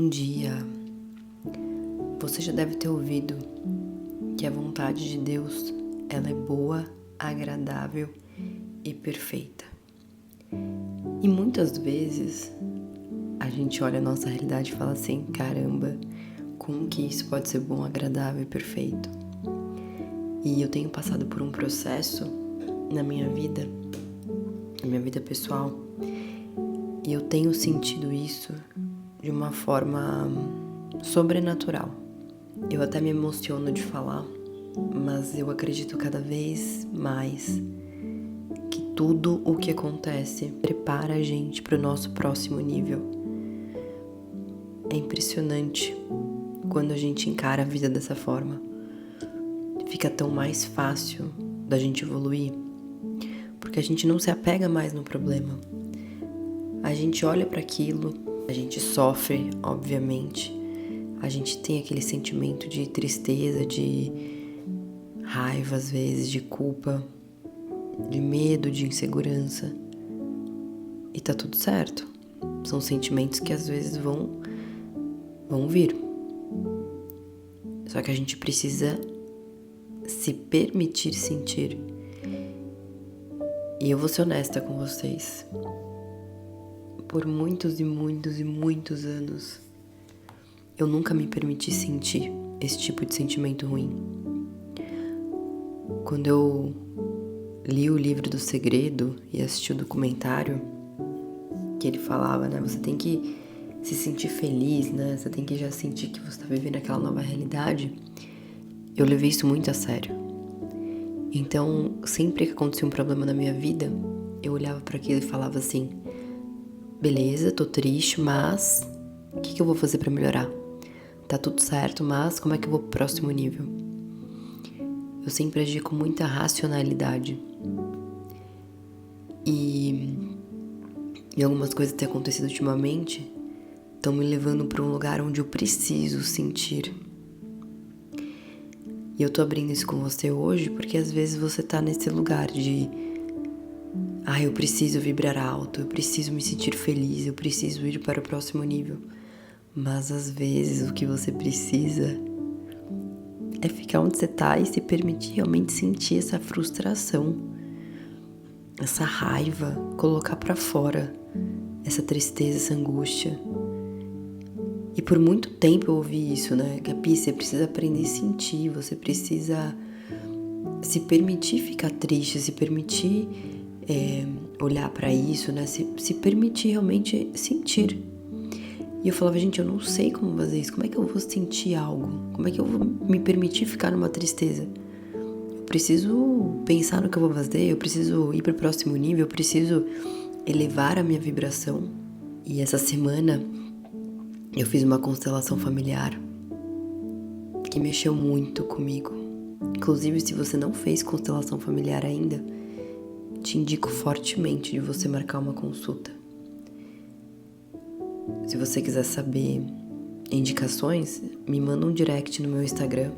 Bom dia! Você já deve ter ouvido que a vontade de Deus, ela é boa, agradável e perfeita. E muitas vezes a gente olha a nossa realidade e fala assim, caramba, como que isso pode ser bom, agradável e perfeito? E eu tenho passado por um processo na minha vida pessoal, e eu tenho sentido isso de uma forma sobrenatural. Eu até me emociono de falar, mas eu acredito cada vez mais que tudo o que acontece prepara a gente para o nosso próximo nível. É impressionante quando a gente encara a vida dessa forma. Fica tão mais fácil da gente evoluir, porque a gente não se apega mais no problema. A gente olha para aquilo, a gente sofre, obviamente. A gente tem aquele sentimento de tristeza, de raiva às vezes, de culpa, de medo, de insegurança. E tá tudo certo. São sentimentos que às vezes vão vir. Só que a gente precisa se permitir sentir. E eu vou ser honesta com vocês. Por muitos e muitos e muitos anos, eu nunca me permiti sentir esse tipo de sentimento ruim. Quando eu li o livro do Segredo e assisti o documentário, que ele falava, né, você tem que se sentir feliz, né, você tem que já sentir que você tá vivendo aquela nova realidade, eu levei isso muito a sério. Então, sempre que acontecia um problema na minha vida, eu olhava para aquilo e falava assim, beleza, tô triste, mas o que eu vou fazer pra melhorar? Tá tudo certo, mas como é que eu vou pro próximo nível? Eu sempre agi com muita racionalidade. E algumas coisas que têm acontecido ultimamente estão me levando pra um lugar onde eu preciso sentir. E eu tô abrindo isso com você hoje porque às vezes você tá nesse lugar de eu preciso vibrar alto, eu preciso me sentir feliz, eu preciso ir para o próximo nível. Mas às vezes o que você precisa é ficar onde você tá e se permitir realmente sentir essa frustração, essa raiva, colocar pra fora essa tristeza, essa angústia. E por muito tempo eu ouvi isso, né? Gabi, você precisa aprender a sentir, você precisa se permitir ficar triste, se permitir olhar pra isso, né? Se permitir realmente sentir. E eu falava, gente, eu não sei como fazer isso. Como é que eu vou sentir algo? Como é que eu vou me permitir ficar numa tristeza? Eu preciso pensar no que eu vou fazer, eu preciso ir pro próximo nível, eu preciso elevar a minha vibração. E essa semana eu fiz uma constelação familiar que mexeu muito comigo. Inclusive, se você não fez constelação familiar ainda, te indico fortemente de você marcar uma consulta. Se você quiser saber indicações, me manda um direct no meu Instagram,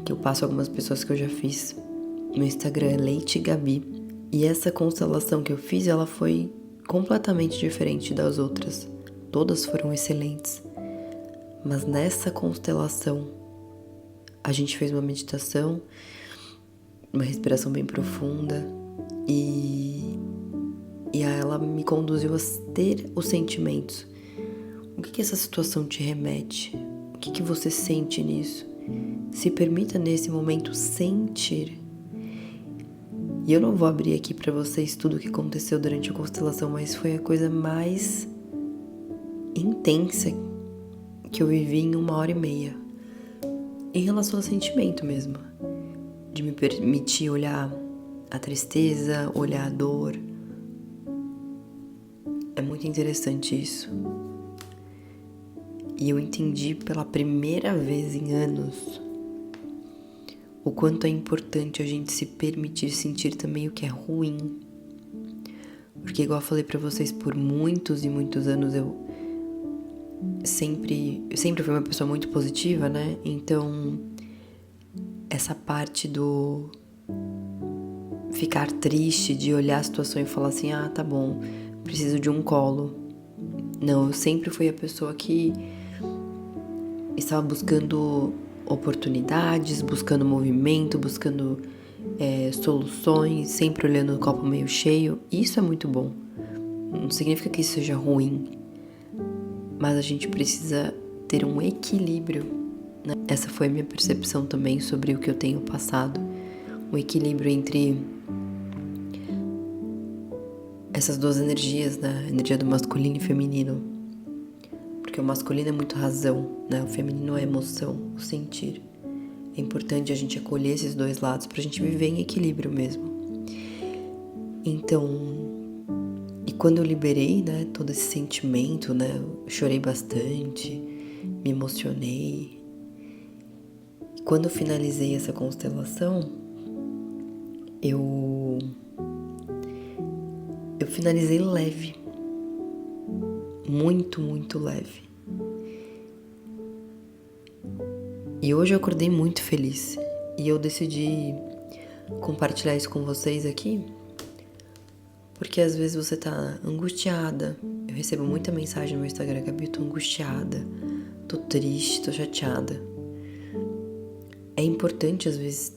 que eu passo algumas pessoas que eu já fiz. Meu Instagram é Leite Gabi. E essa constelação que eu fiz, ela foi completamente diferente das outras. Todas foram excelentes. Mas nessa constelação, a gente fez uma meditação, uma respiração bem profunda, e ela me conduziu a ter os sentimentos. O que essa situação te remete? O que você sente nisso? Se permita nesse momento sentir. E eu não vou abrir aqui pra vocês tudo o que aconteceu durante a constelação, mas foi a coisa mais intensa que eu vivi em 1h30. Em relação ao sentimento mesmo. De me permitir olhar a tristeza, olhar a dor. É muito interessante isso. E eu entendi pela primeira vez em anos o quanto é importante a gente se permitir sentir também o que é ruim. Porque igual eu falei pra vocês, por muitos e muitos anos eu sempre fui uma pessoa muito positiva, né? Então, essa parte do ficar triste, de olhar a situação e falar assim, tá bom, preciso de um colo. Não, eu sempre fui a pessoa que estava buscando oportunidades, buscando movimento, buscando soluções, sempre olhando o copo meio cheio. Isso é muito bom. Não significa que isso seja ruim, mas a gente precisa ter um equilíbrio, né? Essa foi a minha percepção também sobre o que eu tenho passado. Um equilíbrio entre essas duas energias, né? A energia do masculino e feminino. Porque o masculino é muito razão, né? O feminino é emoção, o sentir. É importante a gente acolher esses dois lados pra gente viver em equilíbrio mesmo. Então, e quando eu liberei, né, todo esse sentimento, né, eu chorei bastante, me emocionei. E quando eu finalizei essa constelação, eu finalizei leve. Muito, muito leve. E hoje eu acordei muito feliz. E eu decidi compartilhar isso com vocês aqui, porque às vezes você tá angustiada. Eu recebo muita mensagem no meu Instagram: Gabi, eu tô angustiada, tô triste, tô chateada. É importante às vezes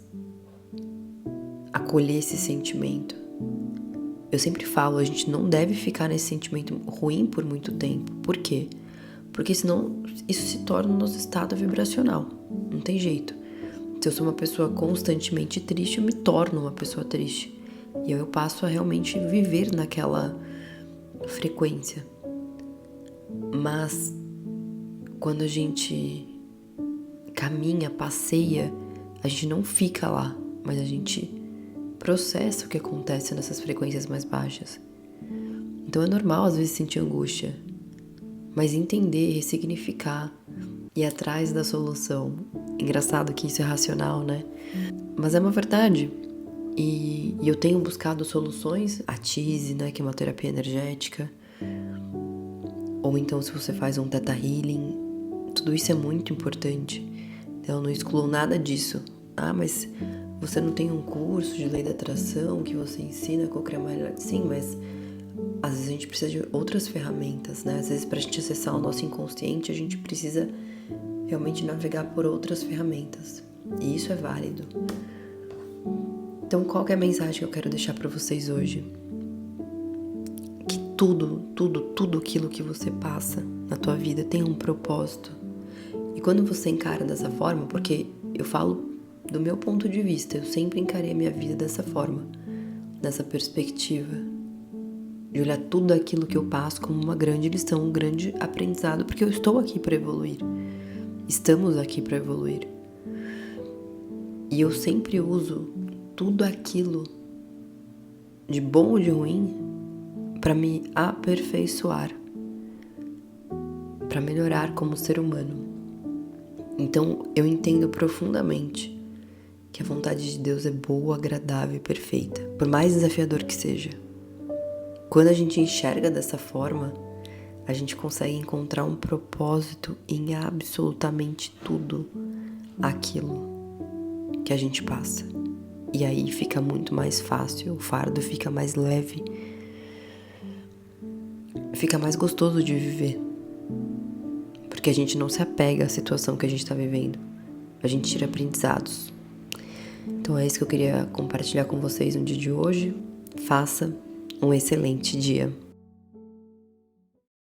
acolher esse sentimento. Eu sempre falo, a gente não deve ficar nesse sentimento ruim por muito tempo. Por quê? Porque senão isso se torna o nosso estado vibracional. Não tem jeito. Se eu sou uma pessoa constantemente triste, eu me torno uma pessoa triste. E eu passo a realmente viver naquela frequência. Mas quando a gente caminha, passeia, a gente não fica lá, mas a gente processa o que acontece nessas frequências mais baixas. Então é normal às vezes sentir angústia, mas entender, ressignificar, ir atrás da solução. Engraçado que isso é racional, né? Mas é uma verdade. E eu tenho buscado soluções, a TISE, né, que é uma terapia energética, ou então se você faz um Theta Healing, tudo isso é muito importante. Então eu não excluo nada disso. Ah, mas você não tem um curso de lei da atração que você ensina a co-criar uma realidade? Sim, mas às vezes a gente precisa de outras ferramentas, né? Às vezes pra gente acessar o nosso inconsciente, a gente precisa realmente navegar por outras ferramentas. E isso é válido. Então, qual que é a mensagem que eu quero deixar pra vocês hoje? Que tudo aquilo que você passa na tua vida tem um propósito. E quando você encara dessa forma, porque eu falo do meu ponto de vista, eu sempre encarei a minha vida dessa forma, nessa perspectiva, de olhar tudo aquilo que eu passo como uma grande lição, um grande aprendizado, porque eu estou aqui para evoluir. Estamos aqui para evoluir. E eu sempre uso tudo aquilo de bom ou de ruim para me aperfeiçoar, para melhorar como ser humano. Então eu entendo profundamente que a vontade de Deus é boa, agradável e perfeita, por mais desafiador que seja. Quando a gente enxerga dessa forma, a gente consegue encontrar um propósito em absolutamente tudo aquilo que a gente passa. E aí fica muito mais fácil, o fardo fica mais leve, fica mais gostoso de viver. Porque a gente não se apega à situação que a gente está vivendo. A gente tira aprendizados. Então é isso que eu queria compartilhar com vocês no dia de hoje. Faça um excelente dia.